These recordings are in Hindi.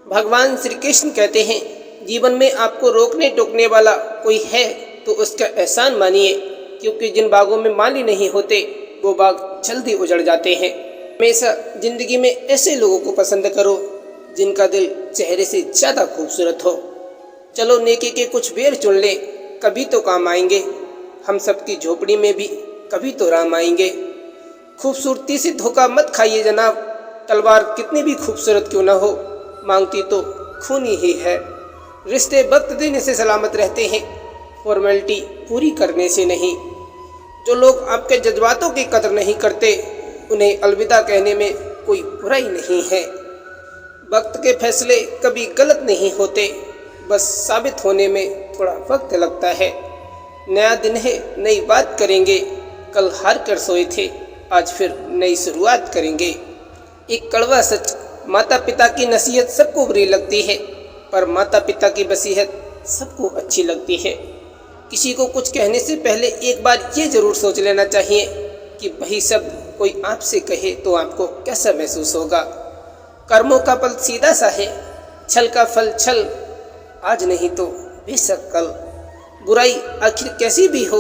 भगवान श्री कृष्ण कहते हैं, जीवन में आपको रोकने टोकने वाला कोई है तो उसका एहसान मानिए, क्योंकि जिन बागों में माली नहीं होते वो बाग जल्दी उजड़ जाते हैं। हमेशा जिंदगी में ऐसे लोगों को पसंद करो जिनका दिल चेहरे से ज़्यादा खूबसूरत हो। चलो नेकी के कुछ बेर चुन ले, कभी तो काम आएंगे। हम सबकी झोपड़ी में भी कभी तो राम आएंगे। खूबसूरती से धोखा मत खाइए जनाब, तलवार कितनी भी खूबसूरत क्यों ना हो, मांगती तो खून ही है। रिश्ते वक्त देने से सलामत रहते हैं, फॉर्मेलिटी पूरी करने से नहीं। जो लोग आपके जज्बातों की कदर नहीं करते, उन्हें अलविदा कहने में कोई बुराई नहीं है। वक्त के फैसले कभी गलत नहीं होते, बस साबित होने में थोड़ा वक्त लगता है। नया दिन है, नई बात करेंगे। कल हार कर सोए थे, आज फिर नई शुरुआत करेंगे। एक कड़वा सच, माता पिता की नसीहत सबको बुरी लगती है, पर माता पिता की वसीयत सबको अच्छी लगती है। किसी को कुछ कहने से पहले एक बार ये ज़रूर सोच लेना चाहिए कि वही शब्द कोई आपसे कहे तो आपको कैसा महसूस होगा। कर्मों का फल सीधा सा है, छल का फल छल, आज नहीं तो बेशक कल। बुराई आखिर कैसी भी हो,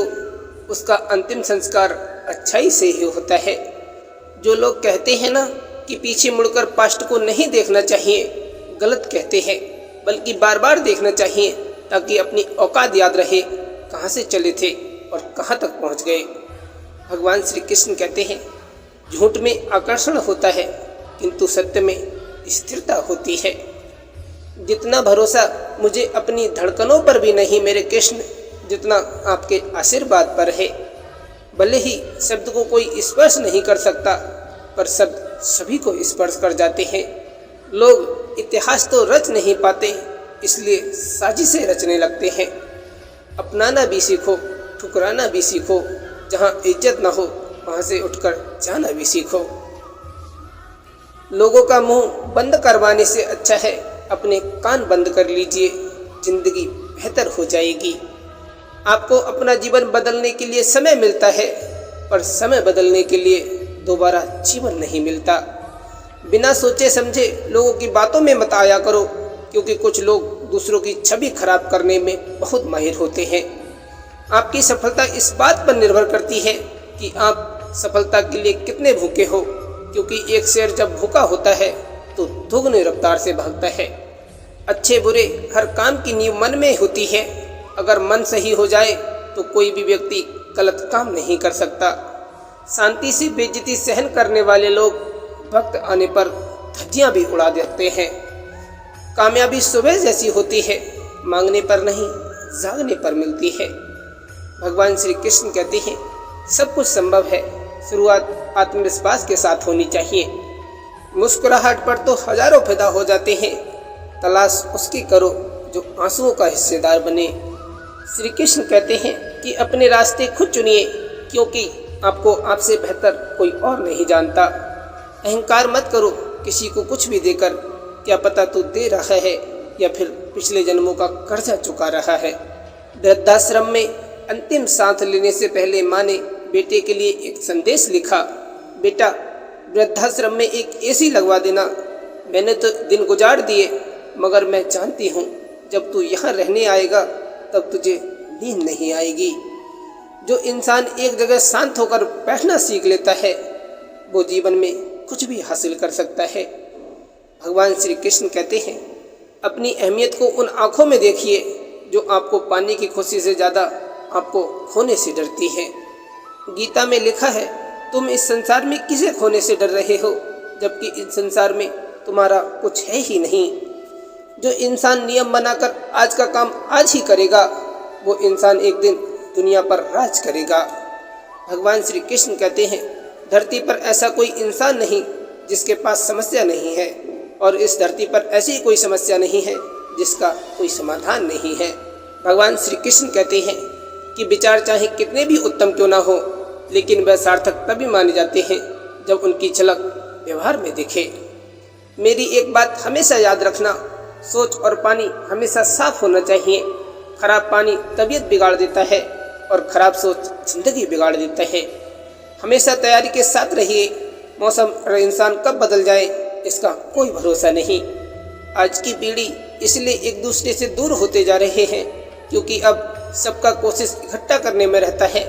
उसका अंतिम संस्कार अच्छाई से ही होता है। जो लोग कहते हैं ना कि पीछे मुड़कर पास्ट को नहीं देखना चाहिए, गलत कहते हैं, बल्कि बार बार देखना चाहिए ताकि अपनी औकात याद रहे, कहाँ से चले थे और कहाँ तक पहुँच गए। भगवान श्री कृष्ण कहते हैं, झूठ में आकर्षण होता है किंतु सत्य में स्थिरता होती है। जितना भरोसा मुझे अपनी धड़कनों पर भी नहीं मेरे कृष्ण, जितना आपके आशीर्वाद पर है। भले ही शब्द को कोई स्पर्श नहीं कर सकता, पर शब्द सभी को स्पर्श कर जाते हैं। लोग इतिहास तो रच नहीं पाते, इसलिए साजिशें रचने लगते हैं। अपनाना भी सीखो, ठुकराना भी सीखो। जहाँ इज्जत ना हो वहाँ से उठकर जाना भी सीखो। लोगों का मुंह बंद करवाने से अच्छा है अपने कान बंद कर लीजिए, जिंदगी बेहतर हो जाएगी। आपको अपना जीवन बदलने के लिए समय मिलता है, पर समय बदलने के लिए दोबारा जीवन नहीं मिलता। बिना सोचे समझे लोगों की बातों में मत आया करो, क्योंकि कुछ लोग दूसरों की छवि खराब करने में बहुत माहिर होते हैं। आपकी सफलता इस बात पर निर्भर करती है कि आप सफलता के लिए कितने भूखे हो, क्योंकि एक शेर जब भूखा होता है तो दोगुनी रफ्तार से भागता है। अच्छे बुरे हर काम की नींव मन में होती है। अगर मन सही हो जाए तो कोई भी व्यक्ति गलत काम नहीं कर सकता। शांति से बेइज्जती सहन करने वाले लोग वक्त आने पर धज्जियां भी उड़ा देते हैं। कामयाबी सुबह जैसी होती है, मांगने पर नहीं जागने पर मिलती है। भगवान श्री कृष्ण कहते हैं, सब कुछ संभव है, शुरुआत आत्मविश्वास के साथ होनी चाहिए। मुस्कुराहट पर तो हजारों फिदा हो जाते हैं, तलाश उसकी करो जो आंसुओं का हिस्सेदार बने। श्री कृष्ण कहते हैं कि अपने रास्ते खुद चुनिए, क्योंकि आपको आपसे बेहतर कोई और नहीं जानता। अहंकार मत करो किसी को कुछ भी देकर, क्या पता तू दे रहा है या फिर पिछले जन्मों का कर्जा चुका रहा है। वृद्धाश्रम में अंतिम सांस लेने से पहले माँ ने बेटे के लिए एक संदेश लिखा, बेटा वृद्धाश्रम में एक एसी लगवा देना। मैंने तो दिन गुजार दिए, मगर मैं जानती हूँ जब तू यहाँ रहने आएगा तब तुझे नींद नहीं आएगी। जो इंसान एक जगह शांत होकर बैठना सीख लेता है, वो जीवन में कुछ भी हासिल कर सकता है। भगवान श्री कृष्ण कहते हैं, अपनी अहमियत को उन आँखों में देखिए जो आपको पाने की खुशी से ज़्यादा आपको खोने से डरती है। गीता में लिखा है, तुम इस संसार में किसे खोने से डर रहे हो, जबकि इस संसार में तुम्हारा कुछ है ही नहीं। जो इंसान नियम बनाकर आज का काम आज ही करेगा, वो इंसान एक दिन दुनिया पर राज करेगा। भगवान श्री कृष्ण कहते हैं, धरती पर ऐसा कोई इंसान नहीं जिसके पास समस्या नहीं है, और इस धरती पर ऐसी कोई समस्या नहीं है जिसका कोई समाधान नहीं है। भगवान श्री कृष्ण कहते हैं कि विचार चाहे कितने भी उत्तम क्यों ना हो, लेकिन वह सार्थक तभी माने जाते हैं जब उनकी झलक व्यवहार में दिखे। मेरी एक बात हमेशा याद रखना, सोच और पानी हमेशा साफ होना चाहिए। खराब पानी तबीयत बिगाड़ देता है और खराब सोच जिंदगी बिगाड़ देता है। हमेशा तैयारी के साथ रहिए, मौसम और इंसान कब बदल जाए इसका कोई भरोसा नहीं। आज की पीढ़ी इसलिए एक दूसरे से दूर होते जा रहे हैं क्योंकि अब सबका कोशिश इकट्ठा करने में रहता है,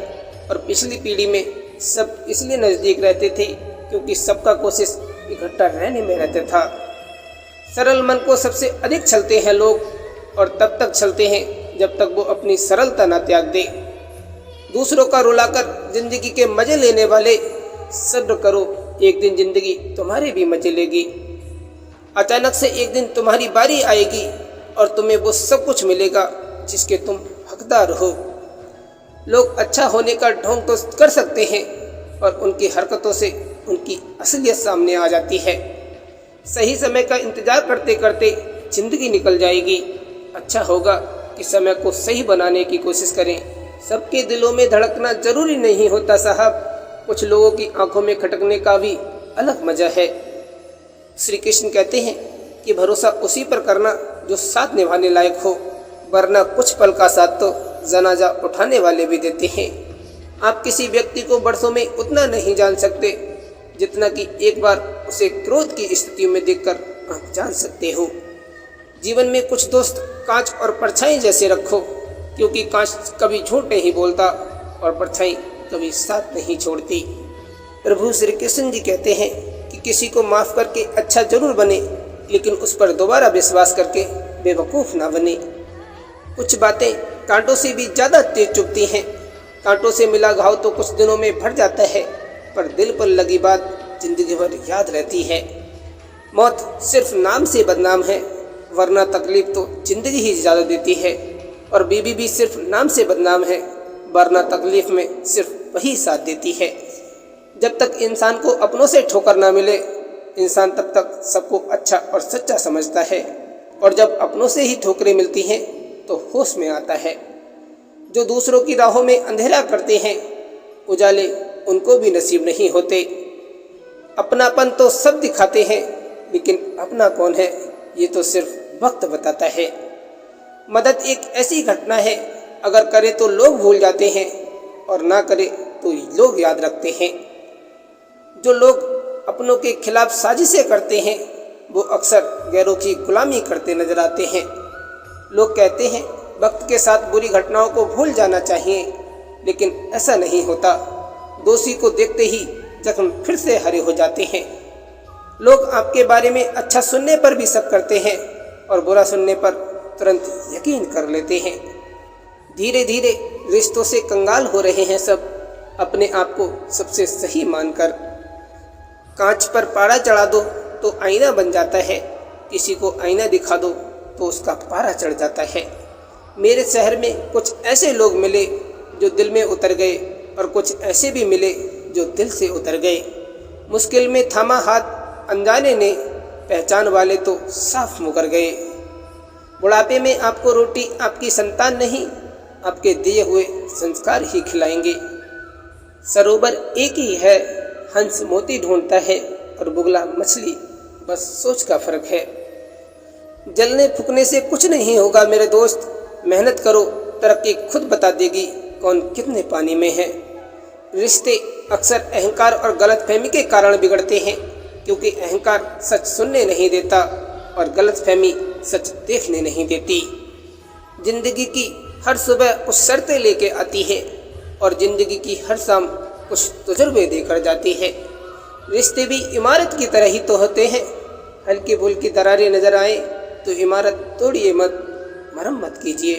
और पिछली पीढ़ी में सब इसलिए नज़दीक रहते थे क्योंकि सबका कोशिश इकट्ठा रहने में रहता था। सरल मन को सबसे अधिक छलते हैं लोग, और तब तक छलते हैं जब तक वो अपनी सरलता न त्याग दे। दूसरों का रुलाकर जिंदगी के मजे लेने वाले, सब्र करो, एक दिन जिंदगी तुम्हारे भी मजे लेगी। अचानक से एक दिन तुम्हारी बारी आएगी और तुम्हें वो सब कुछ मिलेगा जिसके तुम हकदार हो। लोग अच्छा होने का ढोंग तो कर सकते हैं और उनकी हरकतों से उनकी असलियत सामने आ जाती है। सही समय का इंतजार करते करते जिंदगी निकल जाएगी। अच्छा होगा कि समय को सही बनाने की कोशिश करें। सबके दिलों में धड़कना जरूरी नहीं होता साहब, कुछ लोगों की आंखों में खटकने का भी अलग मजा है। श्री कृष्ण कहते हैं कि भरोसा उसी पर करना जो साथ निभाने लायक हो, वरना कुछ पल का साथ तो जनाजा उठाने वाले भी देते हैं। आप किसी व्यक्ति को बरसों में उतना नहीं जान सकते जितना कि एक बार उसे क्रोध की स्थिति में देखकर आप जान सकते हो। जीवन में कुछ दोस्त कांच और परछाई जैसे रखो, क्योंकि कांच कभी झूठ नहीं बोलता और परछाई कभी साथ नहीं छोड़ती। प्रभु श्री कृष्ण जी कहते हैं कि किसी को माफ़ करके अच्छा जरूर बने, लेकिन उस पर दोबारा विश्वास करके बेवकूफ़ ना बने। कुछ बातें कांटों से भी ज़्यादा तेज चुभती हैं। कांटों से मिला घाव तो कुछ दिनों में भर जाता है, पर दिल पर लगी बात जिंदगी भर याद रहती है। मौत सिर्फ नाम से बदनाम है, वरना तकलीफ तो जिंदगी ही ज़्यादा देती है। और बीवी भी सिर्फ नाम से बदनाम है, वरना तकलीफ में सिर्फ वही साथ देती है। जब तक इंसान को अपनों से ठोकर ना मिले, इंसान तब तक सबको अच्छा और सच्चा समझता है, और जब अपनों से ही ठोकरें मिलती हैं तो होश में आता है। जो दूसरों की राहों में अंधेरा करते हैं, उजाले उनको भी नसीब नहीं होते। अपनापन तो सब दिखाते हैं, लेकिन अपना कौन है ये तो सिर्फ वक्त बताता है। मदद एक ऐसी घटना है, अगर करे तो लोग भूल जाते हैं और ना करे तो लोग याद रखते हैं। जो लोग अपनों के खिलाफ साजिशें करते हैं, वो अक्सर गैरों की गुलामी करते नजर आते हैं। लोग कहते हैं वक्त के साथ बुरी घटनाओं को भूल जाना चाहिए, लेकिन ऐसा नहीं होता। दोषी को देखते ही जख्म फिर से हरे हो जाते हैं। लोग आपके बारे में अच्छा सुनने पर भी शक करते हैं और बुरा सुनने पर तुरंत यकीन कर लेते हैं। धीरे धीरे रिश्तों से कंगाल हो रहे हैं सब, अपने आप को सबसे सही मानकर। कांच पर पारा चढ़ा दो तो आईना बन जाता है, किसी को आईना दिखा दो तो उसका पारा चढ़ जाता है। मेरे शहर में कुछ ऐसे लोग मिले जो दिल में उतर गए, और कुछ ऐसे भी मिले जो दिल से उतर गए। मुश्किल में थामा हाथ अनजाने ने, पहचान वाले तो साफ मुकर गए। बुढ़ापे में आपको रोटी आपकी संतान नहीं, आपके दिए हुए संस्कार ही खिलाएंगे। सरोवर एक ही है, हंस मोती ढूंढता है और बुगला मछली, बस सोच का फर्क है। जलने फूकने से कुछ नहीं होगा मेरे दोस्त, मेहनत करो, तरक्की खुद बता देगी कौन कितने पानी में है। रिश्ते अक्सर अहंकार और गलतफहमी के कारण बिगड़ते हैं, क्योंकि अहंकार सच सुनने नहीं देता और गलतफहमी सच देखने नहीं देती। जिंदगी की हर सुबह कुछ शर्तें लेके आती है और जिंदगी की हर शाम कुछ तजुर्बे देकर जाती है। रिश्ते भी इमारत की तरह ही तो होते हैं, हल्की फुल्की दरारें नजर आए तो इमारत तोड़िए मत, मरम्मत कीजिए।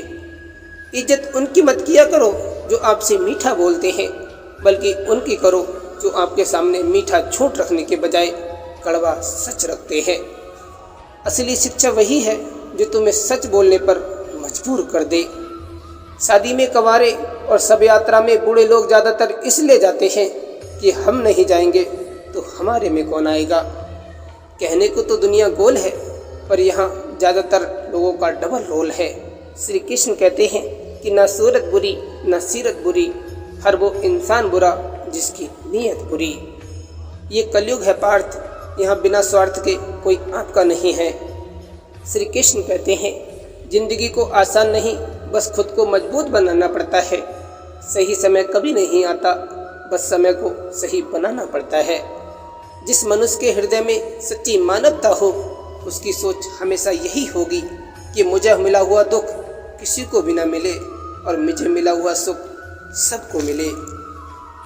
इज्जत उनकी मत किया करो जो आपसे मीठा बोलते हैं, बल्कि उनकी करो जो आपके सामने मीठा झूठ रखने के बजाय कड़वा सच रखते हैं। असली शिक्षा वही है जो तुम्हें सच बोलने पर मजबूर कर दे। शादी में कंवारे और शव यात्रा में बूढ़े लोग ज़्यादातर इसलिए जाते हैं कि हम नहीं जाएंगे तो हमारे में कौन आएगा। कहने को तो दुनिया गोल है, पर यहाँ ज़्यादातर लोगों का डबल रोल है। श्री कृष्ण कहते हैं कि ना सूरत बुरी ना सीरत बुरी, हर वो इंसान बुरा जिसकी नीयत बुरी। ये कलयुग है पार्थ, यहाँ बिना स्वार्थ के कोई आपका नहीं है। श्री कृष्ण कहते हैं जिंदगी को आसान नहीं, बस खुद को मजबूत बनाना पड़ता है। सही समय कभी नहीं आता, बस समय को सही बनाना पड़ता है। जिस मनुष्य के हृदय में सच्ची मानवता हो, उसकी सोच हमेशा यही होगी कि मुझे मिला हुआ दुख किसी को भी ना मिले और मुझे मिला हुआ सुख सबको मिले।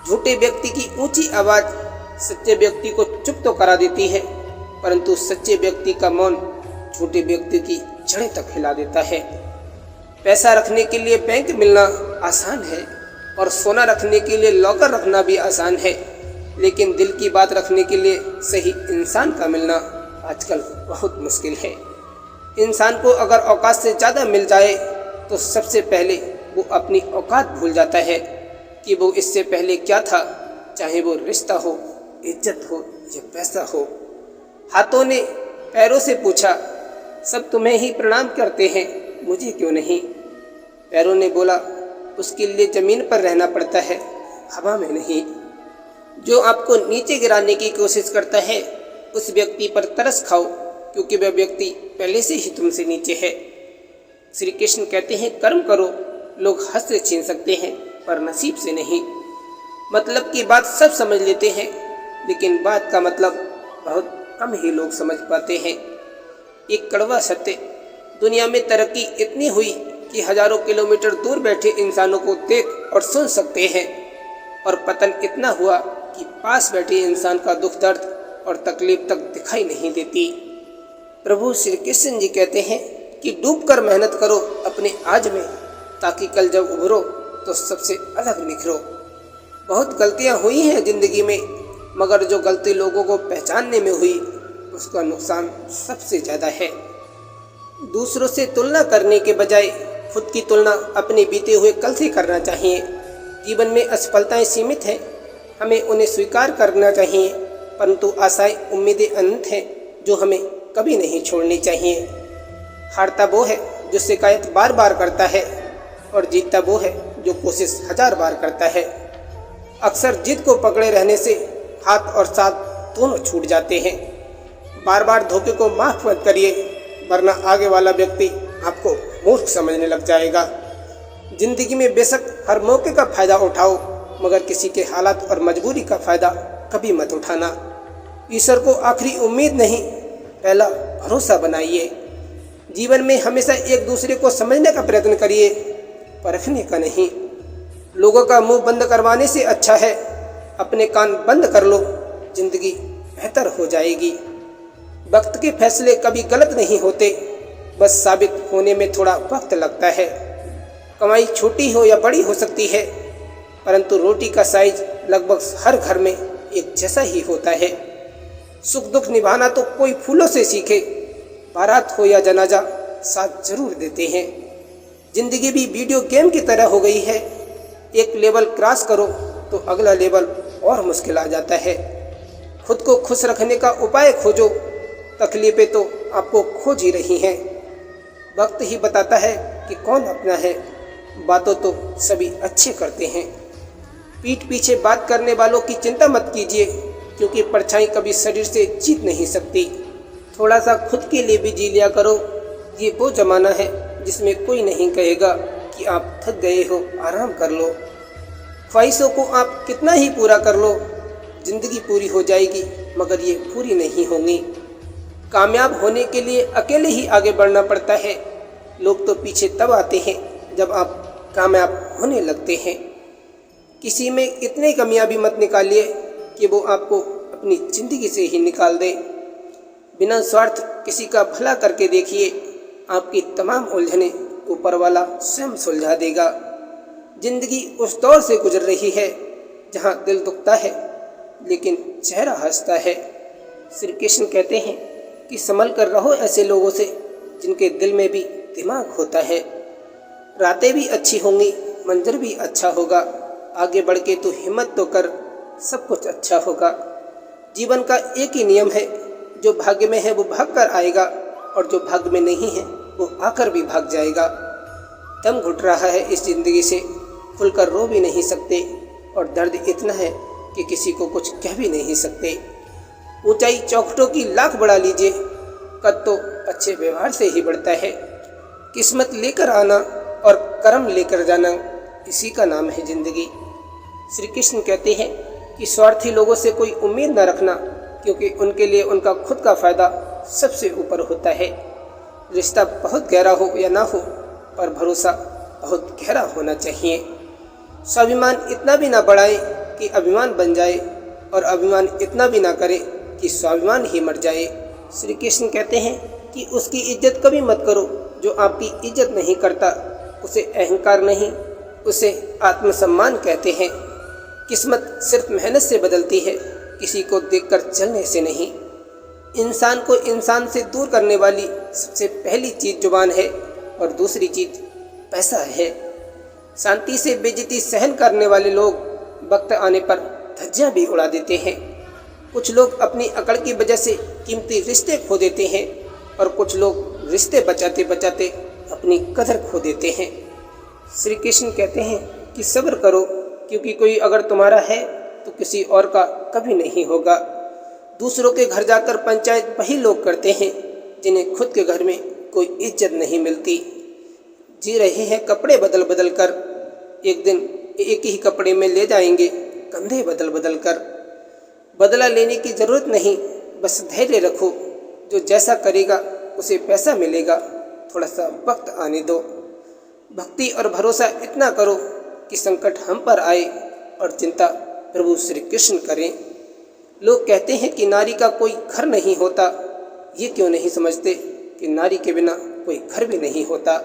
झूठे व्यक्ति की ऊंची आवाज़ सच्चे व्यक्ति को चुप तो करा देती है, परंतु सच्चे व्यक्ति का मौन झूठे व्यक्ति की जड़ें तक हिला देता है। पैसा रखने के लिए बैंक मिलना आसान है और सोना रखने के लिए लॉकर रखना भी आसान है, लेकिन दिल की बात रखने के लिए सही इंसान का मिलना आजकल बहुत मुश्किल है। इंसान को अगर औकात से ज़्यादा मिल जाए तो सबसे पहले वो अपनी औकात भूल जाता है कि वो इससे पहले क्या था, चाहे वो रिश्ता हो, इज्जत हो या पैसा हो। हाथों ने पैरों से पूछा, सब तुम्हें ही प्रणाम करते हैं, मुझे क्यों नहीं? पैरों ने बोला, उसके लिए ज़मीन पर रहना पड़ता है, हवा में नहीं। जो आपको नीचे गिराने की कोशिश करता है उस व्यक्ति पर तरस खाओ, क्योंकि वह व्यक्ति पहले से ही तुमसे नीचे है। श्री कृष्ण कहते हैं, कर्म करो, लोग हंस से छीन सकते हैं पर नसीब से नहीं। मतलब की बात सब समझ लेते हैं, लेकिन बात का मतलब बहुत कम ही लोग समझ पाते हैं। एक कड़वा सत्य, दुनिया में तरक्की इतनी हुई कि हजारों किलोमीटर दूर बैठे इंसानों को देख और सुन सकते हैं, और पतन इतना हुआ कि पास बैठे इंसान का दुख दर्द और तकलीफ तक दिखाई नहीं देती। प्रभु श्री कृष्ण जी कहते हैं कि डूबकर मेहनत करो अपने आज में, ताकि कल जब उभरो तो सबसे अलग निखरो। बहुत गलतियां हुई हैं ज़िंदगी में, मगर जो गलती लोगों को पहचानने में हुई उसका नुकसान सबसे ज़्यादा है। दूसरों से तुलना करने के बजाय खुद की तुलना अपने बीते हुए कल से करना चाहिए। जीवन में असफलताएं सीमित हैं, हमें उन्हें स्वीकार करना चाहिए, परंतु आशाएं उम्मीदें अनंत हैं जो हमें कभी नहीं छोड़नी चाहिए। हारता वो है जो शिकायत बार बार करता है, और जीतता वो है जो कोशिश 1000 बार करता है। अक्सर जिद को पकड़े रहने से हाथ और साथ दोनों छूट जाते हैं। बार बार धोखे को माफ मत करिए, वरना आगे वाला व्यक्ति आपको मूर्ख समझने लग जाएगा। जिंदगी में बेशक हर मौके का फायदा उठाओ, मगर किसी के हालात और मजबूरी का फायदा कभी मत उठाना। ईश्वर को आखिरी उम्मीद नहीं, पहला भरोसा बनाइए। जीवन में हमेशा एक दूसरे को समझने का प्रयत्न करिए, परखने का नहीं। लोगों का मुंह बंद करवाने से अच्छा है अपने कान बंद कर लो, जिंदगी बेहतर हो जाएगी। वक्त के फैसले कभी गलत नहीं होते, बस साबित होने में थोड़ा वक्त लगता है। कमाई छोटी हो या बड़ी हो सकती है, परंतु रोटी का साइज लगभग हर घर में एक जैसा ही होता है। सुख दुख निभाना तो कोई फूलों से सीखे, बारात हो या जनाजा साथ जरूर देते हैं। जिंदगी भी वीडियो गेम की तरह हो गई है, एक लेवल क्रॉस करो तो अगला लेवल और मुश्किल आ जाता है। खुद को खुश रखने का उपाय खोजो, तकलीफें तो आपको खोज ही रही हैं। वक्त ही बताता है कि कौन अपना है, बातों तो सभी अच्छे करते हैं। पीठ पीछे बात करने वालों की चिंता मत कीजिए, क्योंकि परछाई कभी शरीर से जीत नहीं सकती। थोड़ा सा खुद के लिए भी जी लिया करो, ये वो जमाना है जिसमें कोई नहीं कहेगा कि आप थक गए हो, आराम कर लो। ख्वाहिशों को आप कितना ही पूरा कर लो, जिंदगी पूरी हो जाएगी मगर ये पूरी नहीं होंगी। कामयाब होने के लिए अकेले ही आगे बढ़ना पड़ता है। लोग तो पीछे तब आते हैं जब आप कामयाब होने लगते हैं। किसी में इतनी कमियां भी मत निकालिए कि वो आपको अपनी ज़िंदगी से ही निकाल दे। बिना स्वार्थ किसी का भला करके देखिए, आपकी तमाम उलझनें ऊपर वाला स्वयं सुलझा देगा। जिंदगी उस दौर से गुजर रही है जहाँ दिल दुखता है लेकिन चेहरा हंसता है। श्री कृष्ण कहते हैं कि संभल कर रहो ऐसे लोगों से जिनके दिल में भी दिमाग होता है। रातें भी अच्छी होंगी, मंजर भी अच्छा होगा। आगे बढ़ के तो हिम्मत तो कर, सब कुछ अच्छा होगा। जीवन का एक ही नियम है, जो भाग्य में है वो भाग कर आएगा, और जो भाग्य में नहीं है वो आकर भी भाग जाएगा। दम घुट रहा है इस जिंदगी से, खुलकर रो भी नहीं सकते, और दर्द इतना है कि किसी को कुछ कह भी नहीं सकते। ऊंचाई चौखटों की लाख बढ़ा लीजिए, कद तो अच्छे व्यवहार से ही बढ़ता है। किस्मत लेकर आना और कर्म लेकर जाना, इसी का नाम है जिंदगी। श्री कृष्ण कहते हैं कि स्वार्थी लोगों से कोई उम्मीद न रखना, क्योंकि उनके लिए उनका खुद का फायदा सबसे ऊपर होता है। रिश्ता बहुत गहरा हो या ना हो, पर भरोसा बहुत गहरा होना चाहिए। स्वाभिमान इतना भी ना बढ़ाए कि अभिमान बन जाए, और अभिमान इतना भी ना करे कि स्वाभिमान ही मर जाए। श्री कृष्ण कहते हैं कि उसकी इज्जत कभी मत करो जो आपकी इज्जत नहीं करता। उसे अहंकार नहीं, उसे आत्मसम्मान कहते हैं। किस्मत सिर्फ मेहनत से बदलती है, किसी को देखकर चलने से नहीं। इंसान को इंसान से दूर करने वाली सबसे पहली चीज़ जुबान है, और दूसरी चीज़ पैसा है। शांति से बेइज्जती सहन करने वाले लोग वक्त आने पर धज्जियां भी उड़ा देते हैं। कुछ लोग अपनी अकड़ की वजह से कीमती रिश्ते खो देते हैं, और कुछ लोग रिश्ते बचाते बचाते अपनी कदर खो देते हैं। श्री कृष्ण कहते हैं कि सब्र करो, क्योंकि कोई अगर तुम्हारा है तो किसी और का कभी नहीं होगा। दूसरों के घर जाकर पंचायत वही लोग करते हैं जिन्हें खुद के घर में कोई इज्जत नहीं मिलती। जी रहे हैं कपड़े बदल बदल कर, एक दिन एक ही कपड़े में ले जाएंगे कंधे बदल बदल कर। बदला लेने की ज़रूरत नहीं, बस धैर्य रखो। जो जैसा करेगा उसे पैसा मिलेगा, थोड़ा सा वक्त आने दो। भक्ति और भरोसा इतना करो कि संकट हम पर आए और चिंता प्रभु श्री कृष्ण करें। लोग कहते हैं कि नारी का कोई घर नहीं होता। ये क्यों नहीं समझते कि नारी के बिना कोई घर भी नहीं होता।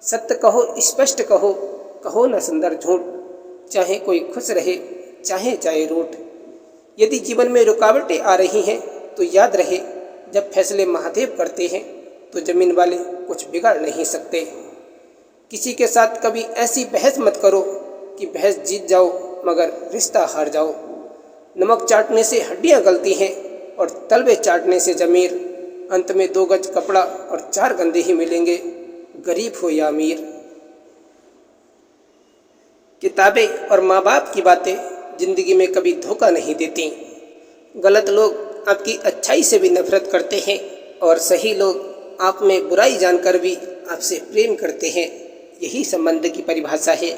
सत्य कहो, स्पष्ट कहो, कहो न सुंदर झूठ। चाहे कोई खुश रहे, चाहे जाए रूठ। यदि जीवन में रुकावटें आ रही हैं तो याद रहे, जब फैसले महादेव करते हैं तो जमीन वाले कुछ बिगाड़ नहीं सकते। किसी के साथ कभी ऐसी बहस मत करो कि बहस जीत जाओ मगर रिश्ता हार जाओ। नमक चाटने से हड्डियां गलती हैं और तलवे चाटने से ज़मीर। अंत में 2 गज कपड़ा और 4 गंदे ही मिलेंगे, गरीब हो या अमीर। किताबें और माँ बाप की बातें जिंदगी में कभी धोखा नहीं देती। गलत लोग आपकी अच्छाई से भी नफरत करते हैं, और सही लोग आप में बुराई जानकर भी आपसे प्रेम करते हैं। यही संबंध की परिभाषा है।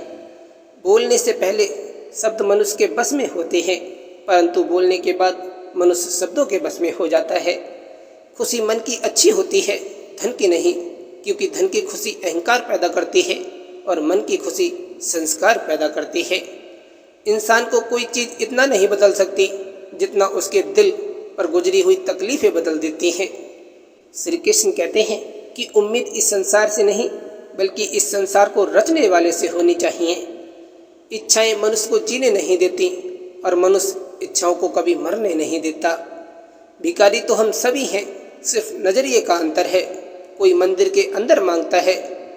बोलने से पहले शब्द मनुष्य के बस में होते हैं, परंतु बोलने के बाद मनुष्य शब्दों के बस में हो जाता है। खुशी मन की अच्छी होती है, धन की नहीं, क्योंकि धन की खुशी अहंकार पैदा करती है और मन की खुशी संस्कार पैदा करती है। इंसान को कोई चीज़ इतना नहीं बदल सकती जितना उसके दिल पर गुजरी हुई तकलीफ़ें बदल देती हैं। श्री कृष्ण कहते हैं कि उम्मीद इस संसार से नहीं, बल्कि इस संसार को रचने वाले से होनी चाहिए। इच्छाएं मनुष्य को जीने नहीं देती, और मनुष्य इच्छाओं को कभी मरने नहीं देता। भिखारी तो हम सभी हैं, सिर्फ नज़रिए का अंतर है। कोई मंदिर के अंदर मांगता है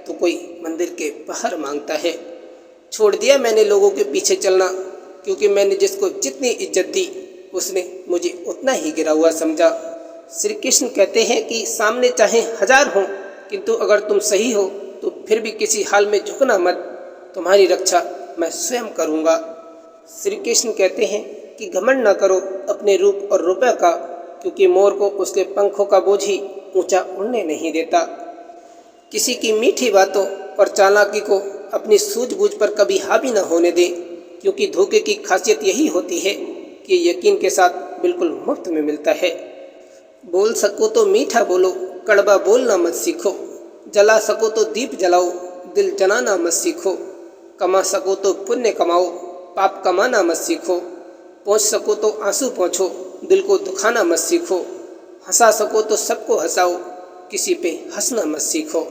तो कोई मंदिर के बाहर मांगता है। छोड़ दिया मैंने लोगों के पीछे चलना, क्योंकि मैंने जिसको जितनी इज्जत दी उसने मुझे उतना ही गिरा हुआ समझा। श्री कृष्ण कहते हैं कि सामने चाहे 1000 हों, किंतु अगर तुम सही हो तो फिर भी किसी हाल में झुकना मत। तुम्हारी रक्षा मैं स्वयं करूँगा। श्री कृष्ण कहते हैं कि घमंड न करो अपने रूप और रुपये का, क्योंकि मोर को उसके पंखों का बोझ ही ऊंचा उड़ने नहीं देता। किसी की मीठी बातों और चालाकी को अपनी सूझबूझ पर कभी हावी न होने दे, क्योंकि धोखे की खासियत यही होती है कि यकीन के साथ बिल्कुल मुफ्त में मिलता है। बोल सको तो मीठा बोलो, कड़वा बोलना मत सीखो। जला सको तो दीप जलाओ, दिल जलाना मत सीखो। कमा सको तो पुण्य कमाओ, पाप कमाना मत सीखो। पहुँच सको तो आंसू पहुँचो, दिल को दुखाना मत सीखो। हंसा सको तो सबको हंसाओ, किसी पे हंसना मत सीखो।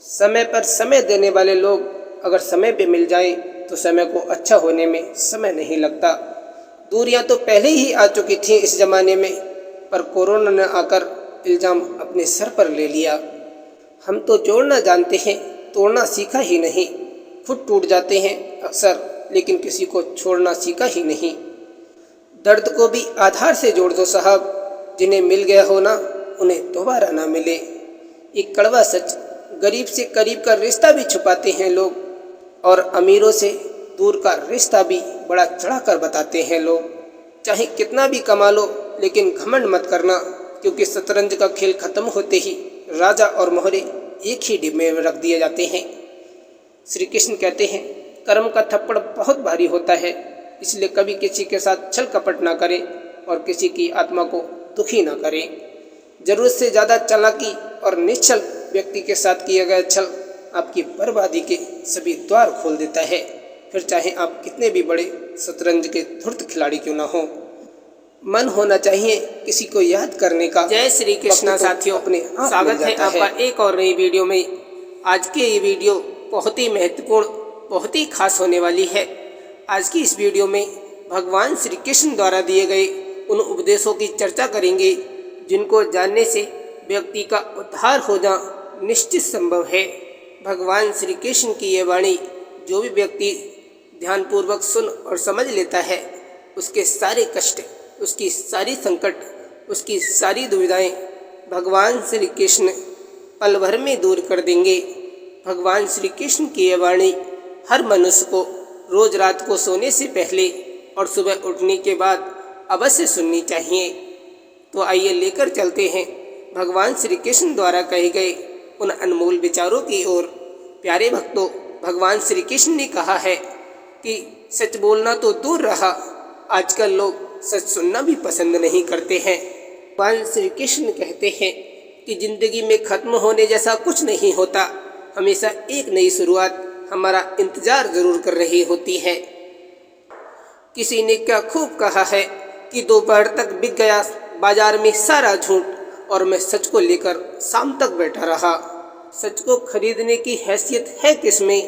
समय पर समय देने वाले लोग अगर समय पे मिल जाए तो समय को अच्छा होने में समय नहीं लगता। दूरियां तो पहले ही आ चुकी थीं इस ज़माने में, पर कोरोना ने आकर इल्ज़ाम अपने सर पर ले लिया। हम तो जोड़ना जानते हैं, तोड़ना सीखा ही नहीं। खुद टूट जाते हैं अक्सर, लेकिन किसी को छोड़ना सीखा ही नहीं। दर्द को भी आधार से जोड़ दो साहब, जिन्हें मिल गया हो ना उन्हें दोबारा ना मिले। एक कड़वा सच, गरीब से करीब का रिश्ता भी छुपाते हैं लोग, और अमीरों से दूर का रिश्ता भी बड़ा चढ़ाकर बताते हैं लोग। चाहे कितना भी कमा लो, लेकिन घमंड मत करना, क्योंकि शतरंज का खेल खत्म होते ही राजा और मोहरे एक ही डिब्बे में रख दिए जाते हैं। श्री कृष्ण कहते हैं कर्म का थप्पड़ बहुत भारी होता है, इसलिए कभी किसी के साथ छल कपट ना करें और किसी की आत्मा को दुखी ना करें। जरूरत से ज़्यादा चालाकी और निश्चल व्यक्ति के साथ किया गया छल आपकी बर्बादी के सभी द्वार खोल देता है, फिर चाहे आप कितने भी बड़े शतरंज के धुर्त खिलाड़ी क्यों ना हो। मन होना चाहिए किसी को याद करने का। जय श्री कृष्णा साथियों, अपने स्वागत है आपका एक और नई वीडियो में। आज की ये वीडियो बहुत ही महत्वपूर्ण, बहुत ही खास होने वाली है। आज की इस वीडियो में भगवान श्री कृष्ण द्वारा दिए गए उन उपदेशों की चर्चा करेंगे जिनको जानने से व्यक्ति का उद्धार होना निश्चित संभव है। भगवान श्री कृष्ण की ये वाणी जो भी व्यक्ति ध्यानपूर्वक सुन और समझ लेता है, उसके सारे कष्ट, उसकी सारी संकट, उसकी सारी दुविधाएं भगवान श्री कृष्ण पल भर में दूर कर देंगे। भगवान श्री कृष्ण की ये वाणी हर मनुष्य को रोज रात को सोने से पहले और सुबह उठने के बाद अवश्य सुननी चाहिए। तो आइए लेकर चलते हैं भगवान श्री कृष्ण द्वारा कहे गए उन अनमोल विचारों की ओर। प्यारे भक्तों, भगवान श्री कृष्ण ने कहा है कि सच बोलना तो दूर रहा, आजकल लोग सच सुनना भी पसंद नहीं करते हैं। भगवान श्री कृष्ण कहते हैं कि जिंदगी में खत्म होने जैसा कुछ नहीं होता, हमेशा एक नई शुरुआत हमारा इंतजार जरूर कर रही होती है। किसी ने क्या खूब कहा है कि दोपहर तक बिक गया बाजार में सारा झूठ और मैं सच को लेकर शाम तक बैठा रहा। सच को खरीदने की हैसियत है किसमें?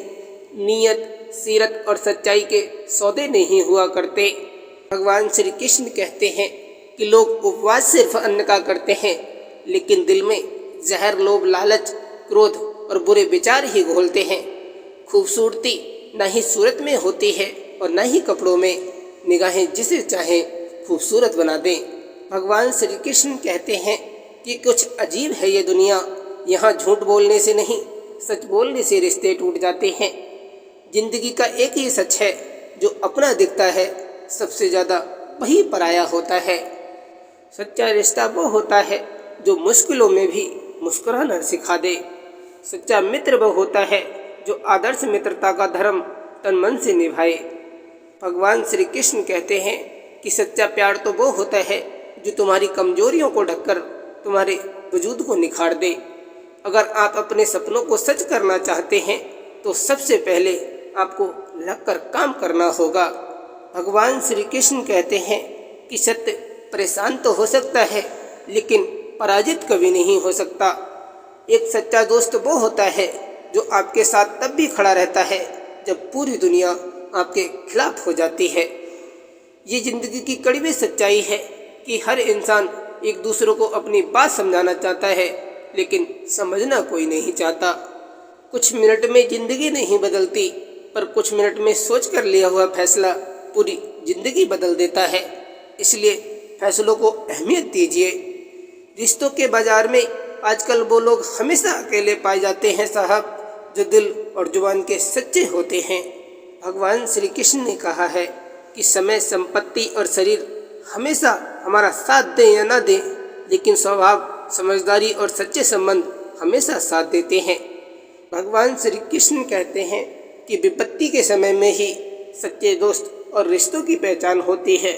नीयत, सीरत और सच्चाई के सौदे नहीं हुआ करते। भगवान श्री कृष्ण कहते हैं कि लोग उपवास सिर्फ अन्न का करते हैं, लेकिन दिल में जहर, लोभ, लालच, क्रोध और बुरे विचार ही घोलते हैं। खूबसूरती न ही सूरत में होती है और न ही कपड़ों में। निगाहें जिसे चाहें खूबसूरत बना दें। भगवान श्री कृष्ण कहते हैं कि कुछ अजीब है ये दुनिया, यहाँ झूठ बोलने से नहीं, सच बोलने से रिश्ते टूट जाते हैं। जिंदगी का एक ही सच है, जो अपना दिखता है सबसे ज़्यादा वही पराया होता है। सच्चा रिश्ता वो होता है जो मुश्किलों में भी मुस्कुराना सिखा दे। सच्चा मित्र वो होता है जो आदर्श मित्रता का धर्म तन मन से निभाए। भगवान श्री कृष्ण कहते हैं कि सच्चा प्यार तो वो होता है जो तुम्हारी कमजोरियों को ढककर तुम्हारे वजूद को निखार दे। अगर आप अपने सपनों को सच करना चाहते हैं तो सबसे पहले आपको लगकर काम करना होगा। भगवान श्री कृष्ण कहते हैं कि सत्य परेशान तो हो सकता है, लेकिन पराजित कभी नहीं हो सकता। एक सच्चा दोस्त वो होता है जो आपके साथ तब भी खड़ा रहता है जब पूरी दुनिया आपके खिलाफ हो जाती है। ये जिंदगी की कड़वी सच्चाई है कि हर इंसान एक दूसरे को अपनी बात समझाना चाहता है, लेकिन समझना कोई नहीं चाहता। कुछ मिनट में जिंदगी नहीं बदलती, पर कुछ मिनट में सोच कर लिया हुआ फैसला पूरी जिंदगी बदल देता है। इसलिए फैसलों को अहमियत दीजिए। रिश्तों के बाजार में आजकल वो लोग हमेशा अकेले पाए जाते हैं साहब, जो दिल और जुबान के सच्चे होते हैं। भगवान श्री कृष्ण ने कहा है कि समय, संपत्ति और शरीर हमेशा हमारा साथ दें या ना दें, लेकिन स्वभाव, समझदारी और सच्चे संबंध हमेशा साथ देते हैं। भगवान श्री कृष्ण कहते हैं कि विपत्ति के समय में ही सच्चे दोस्त और रिश्तों की पहचान होती है।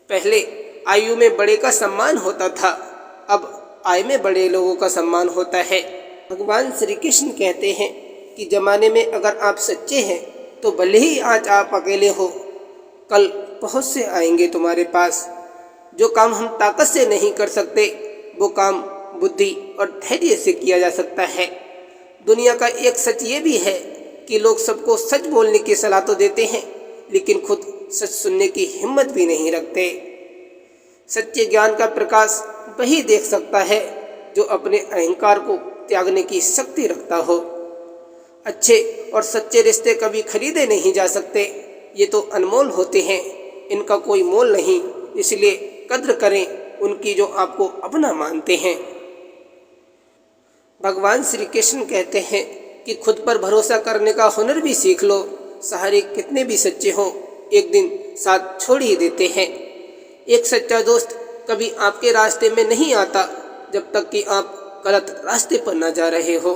पहले आयु में बड़े का सम्मान होता था, अब आय में बड़े लोगों का सम्मान होता है। भगवान श्री कृष्ण कहते हैं कि जमाने में अगर आप सच्चे हैं तो भले ही आज आप अकेले हो, कल बहुत से आएंगे तुम्हारे पास। जो काम हम ताकत से नहीं कर सकते, वो काम बुद्धि और धैर्य से किया जा सकता है। दुनिया का एक सच ये भी है कि लोग सबको सच बोलने की सलाह तो देते हैं, लेकिन खुद सच सुनने की हिम्मत भी नहीं रखते। सच्चे ज्ञान का प्रकाश वही देख सकता है जो अपने अहंकार को त्यागने की शक्ति रखता हो। अच्छे और सच्चे रिश्ते कभी खरीदे नहीं जा सकते, ये तो अनमोल होते हैं, इनका कोई मोल नहीं। इसलिए कद्र करें उनकी जो आपको अपना मानते हैं। भगवान श्री कृष्ण कहते हैं कि खुद पर भरोसा करने का हुनर भी सीख लो। सहारे कितने भी सच्चे हों, एक दिन साथ छोड़ ही देते हैं। एक सच्चा दोस्त कभी आपके रास्ते में नहीं आता जब तक कि आप गलत रास्ते पर न जा रहे हो।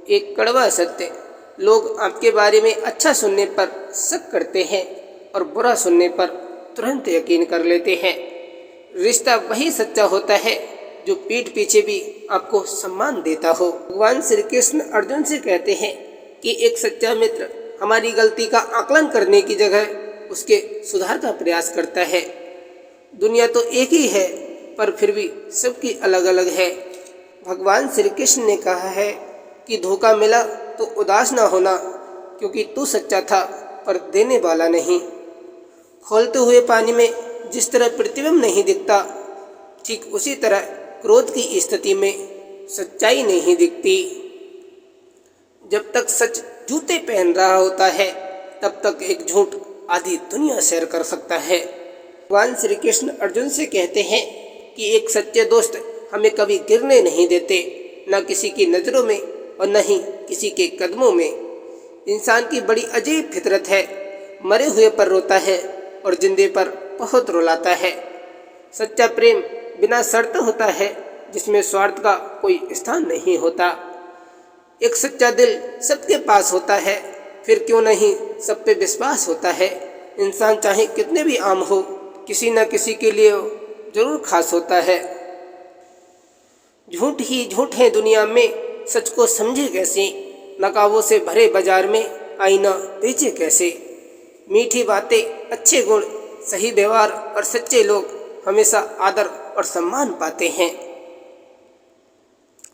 एक कड़वा सत्य, लोग आपके बारे में अच्छा सुनने पर शक करते हैं और बुरा सुनने पर तुरंत यकीन कर लेते हैं। रिश्ता वही सच्चा होता है जो पीठ पीछे भी आपको सम्मान देता हो। भगवान श्री कृष्ण अर्जुन से कहते हैं कि एक सच्चा मित्र हमारी गलती का आकलन करने की जगह उसके सुधार का प्रयास करता है। दुनिया तो एक ही है पर फिर भी सबकी अलग अलग है। भगवान श्री कृष्ण ने कहा है कि धोखा मिला तो उदास ना होना, क्योंकि तू सच्चा था पर देने वाला नहीं। खोलते हुए पानी में जिस तरह प्रतिबिंब नहीं दिखता, ठीक उसी तरह क्रोध की स्थिति में सच्चाई नहीं दिखती। जब तक सच जूते पहन रहा होता है तब तक एक झूठ आधी दुनिया सैर कर सकता है। भगवान श्री कृष्ण अर्जुन से कहते हैं कि एक सच्चे दोस्त हमें कभी गिरने नहीं देते, न किसी की नज़रों में और न ही किसी के कदमों में। इंसान की बड़ी अजीब फितरत है, मरे हुए पर रोता है और जिंदे पर बहुत रुलाता है। सच्चा प्रेम बिना शर्त होता है, जिसमें स्वार्थ का कोई स्थान नहीं होता। एक सच्चा दिल सबके पास होता है, फिर क्यों नहीं सब पे विश्वास होता है। इंसान चाहे कितने भी आम हो, किसी न किसी के लिए जरूर खास होता है। झूठ ही झूठ है दुनिया में, सच को समझे कैसे। नकाबों से भरे बाजार में आईना बेचे कैसे। मीठी बातें, अच्छे गुण, सही व्यवहार और सच्चे लोग हमेशा आदर और सम्मान पाते हैं।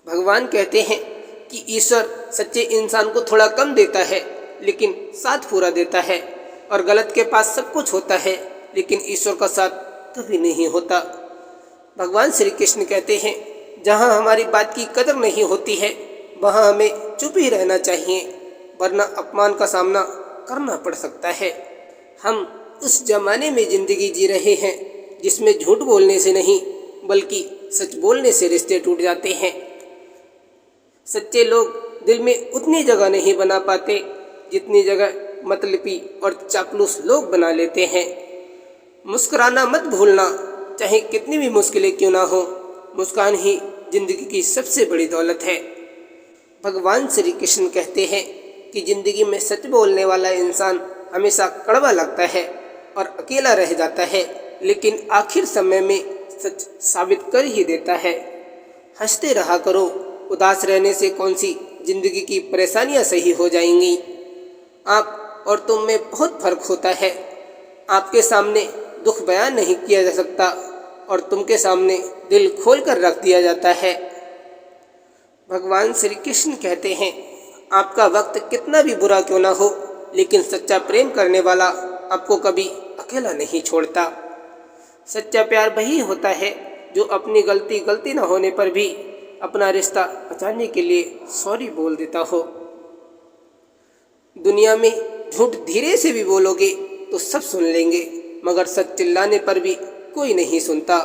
भगवान कहते हैं कि ईश्वर सच्चे इंसान को थोड़ा कम देता है लेकिन साथ पूरा देता है, और गलत के पास सब कुछ होता है लेकिन ईश्वर का साथ कभी नहीं होता। भगवान श्री कृष्ण कहते हैं जहाँ हमारी बात की कदर नहीं होती है वहाँ हमें चुप ही रहना चाहिए, वरना अपमान का सामना करना पड़ सकता है। हम उस जमाने में जिंदगी जी रहे हैं जिसमें झूठ बोलने से नहीं बल्कि सच बोलने से रिश्ते टूट जाते हैं। सच्चे लोग दिल में उतनी जगह नहीं बना पाते जितनी जगह मतलबी और चापलूस लोग बना लेते हैं। मुस्कुराना मत भूलना, चाहे कितनी भी मुश्किलें क्यों ना हो। मुस्कान ही जिंदगी की सबसे बड़ी दौलत है। भगवान श्री कृष्ण कहते हैं कि जिंदगी में सच बोलने वाला इंसान हमेशा कड़वा लगता है और अकेला रह जाता है, लेकिन आखिर समय में सच साबित कर ही देता है। हंसते रहा करो, उदास रहने से कौन सी जिंदगी की परेशानियां सही हो जाएंगी। आप और तुम में बहुत फर्क होता है। आपके सामने दुख बयान नहीं किया जा सकता और तुमके सामने दिल खोल कर रख दिया जाता है। भगवान श्री कृष्ण कहते हैं आपका वक्त कितना भी बुरा क्यों ना हो, लेकिन सच्चा प्रेम करने वाला आपको कभी अकेला नहीं छोड़ता। सच्चा प्यार वही होता है जो अपनी गलती न होने पर भी अपना रिश्ता बचाने के लिए सॉरी बोल देता हो। दुनिया में झूठ धीरे से भी बोलोगे तो सब सुन लेंगे, मगर सच चिल्लाने पर भी कोई नहीं सुनता।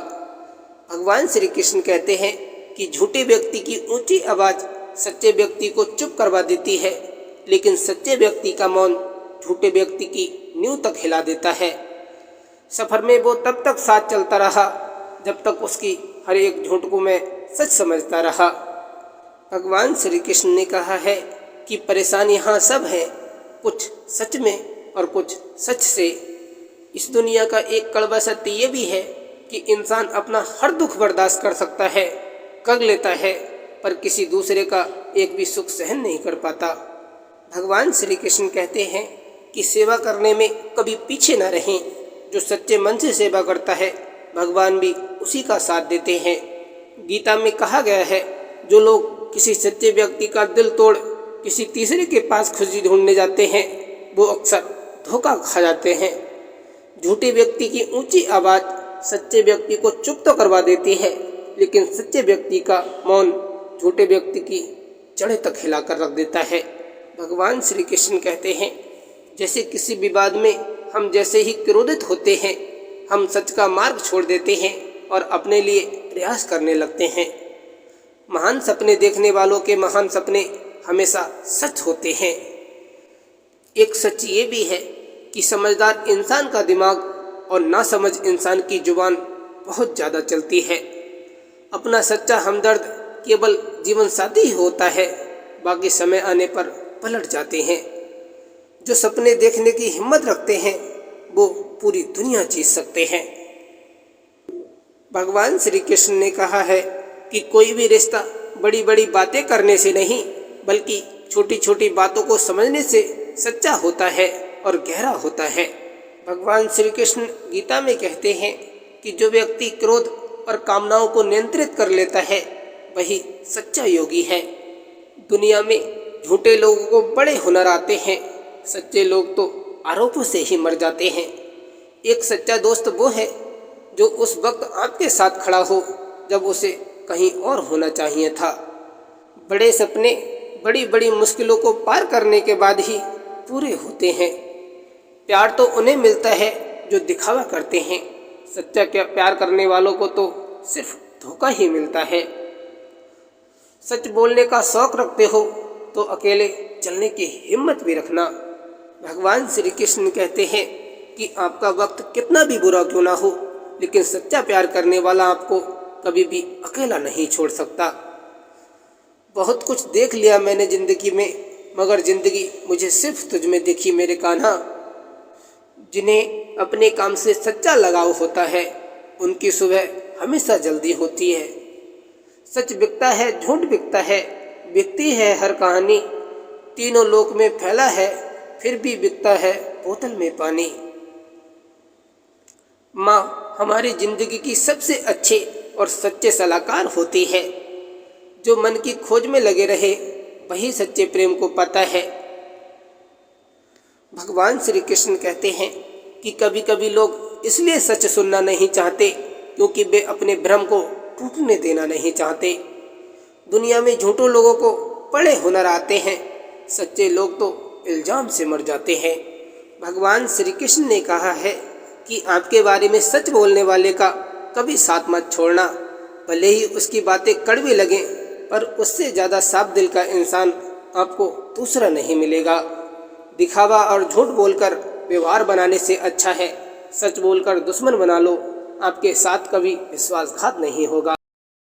भगवान श्री कृष्ण कहते हैं कि झूठे व्यक्ति की ऊंची आवाज़ सच्चे व्यक्ति को चुप करवा देती है, लेकिन सच्चे व्यक्ति का मौन झूठे व्यक्ति की नींव तक हिला देता है। सफ़र में वो तब तक साथ चलता रहा जब तक उसकी हर एक झूठ को मैं सच समझता रहा। भगवान श्री कृष्ण ने कहा है कि परेशानी यहाँ सब है, कुछ सच में और कुछ सच से। इस दुनिया का एक कड़वा सत्य ये भी है कि इंसान अपना हर दुख बर्दाश्त कर सकता है, कर लेता है, पर किसी दूसरे का एक भी सुख सहन नहीं कर पाता। भगवान श्री कृष्ण कहते हैं कि सेवा करने में कभी पीछे न रहें। जो सच्चे मन से सेवा करता है भगवान भी उसी का साथ देते हैं। गीता में कहा गया है जो लोग किसी सच्चे व्यक्ति का दिल तोड़ किसी तीसरे के पास खुशी ढूंढने जाते हैं वो अक्सर धोखा खा जाते हैं। झूठे व्यक्ति की ऊंची आवाज़ सच्चे व्यक्ति को चुप तो करवा देती है, लेकिन सच्चे व्यक्ति का मौन झूठे व्यक्ति की जड़ें तक हिला कर रख देता है। भगवान श्री कृष्ण कहते हैं जैसे किसी विवाद में हम जैसे ही क्रोधित होते हैं हम सच का मार्ग छोड़ देते हैं और अपने लिए प्रयास करने लगते हैं। महान सपने देखने वालों के महान सपने हमेशा सच होते हैं। एक सच ये भी है कि समझदार इंसान का दिमाग और नासमझ इंसान की जुबान बहुत ज़्यादा चलती है। अपना सच्चा हमदर्द केवल जीवन साथी ही होता है, बाकी समय आने पर पलट जाते हैं। जो सपने देखने की हिम्मत रखते हैं वो पूरी दुनिया जीत सकते हैं। भगवान श्री कृष्ण ने कहा है कि कोई भी रिश्ता बड़ी बड़ी बातें करने से नहीं बल्कि छोटी छोटी बातों को समझने से सच्चा होता है और गहरा होता है। भगवान श्री कृष्ण गीता में कहते हैं कि जो व्यक्ति क्रोध और कामनाओं को नियंत्रित कर लेता है वही सच्चा योगी है। दुनिया में झूठे लोगों को बड़े हुनर आते हैं, सच्चे लोग तो आरोपों से ही मर जाते हैं। एक सच्चा दोस्त वो है जो उस वक्त आपके साथ खड़ा हो जब उसे कहीं और होना चाहिए था। बड़े सपने बड़ी बड़ी मुश्किलों को पार करने के बाद ही पूरे होते हैं। प्यार तो उन्हें मिलता है जो दिखावा करते हैं, सच्चा प्यार करने वालों को तो सिर्फ धोखा ही मिलता है। सच बोलने का शौक रखते हो तो अकेले चलने की हिम्मत भी रखना। भगवान श्री कृष्ण कहते हैं कि आपका वक्त कितना भी बुरा क्यों ना हो, लेकिन सच्चा प्यार करने वाला आपको कभी भी अकेला नहीं छोड़ सकता। बहुत कुछ देख लिया मैंने जिंदगी में, मगर जिंदगी मुझे सिर्फ तुझ में दिखी मेरे कान्हा। जिन्हें अपने काम से सच्चा लगाव होता है उनकी सुबह हमेशा जल्दी होती है। सच बिकता है, झूठ बिकता है, बिकती है हर कहानी, तीनों लोक में फैला है फिर भी बिकता है बोतल में पानी। माँ हमारी जिंदगी की सबसे अच्छे और सच्चे सलाहकार होती है। जो मन की खोज में लगे रहे वही सच्चे प्रेम को पाता है। भगवान श्री कृष्ण कहते हैं कि कभी कभी लोग इसलिए सच सुनना नहीं चाहते क्योंकि वे अपने भ्रम को टूटने देना नहीं चाहते। दुनिया में झूठों लोगों को बड़े हुनर आते हैं, सच्चे लोग तो इल्जाम से मर जाते हैं। भगवान श्री कृष्ण ने कहा है कि आपके बारे में सच बोलने वाले का कभी साथ मत छोड़ना, भले ही उसकी बातें कड़वी लगें, पर उससे ज़्यादा साफ दिल का इंसान आपको दूसरा नहीं मिलेगा। दिखावा और झूठ बोलकर व्यवहार बनाने से अच्छा है सच बोलकर दुश्मन बना लो, आपके साथ कभी विश्वासघात नहीं होगा।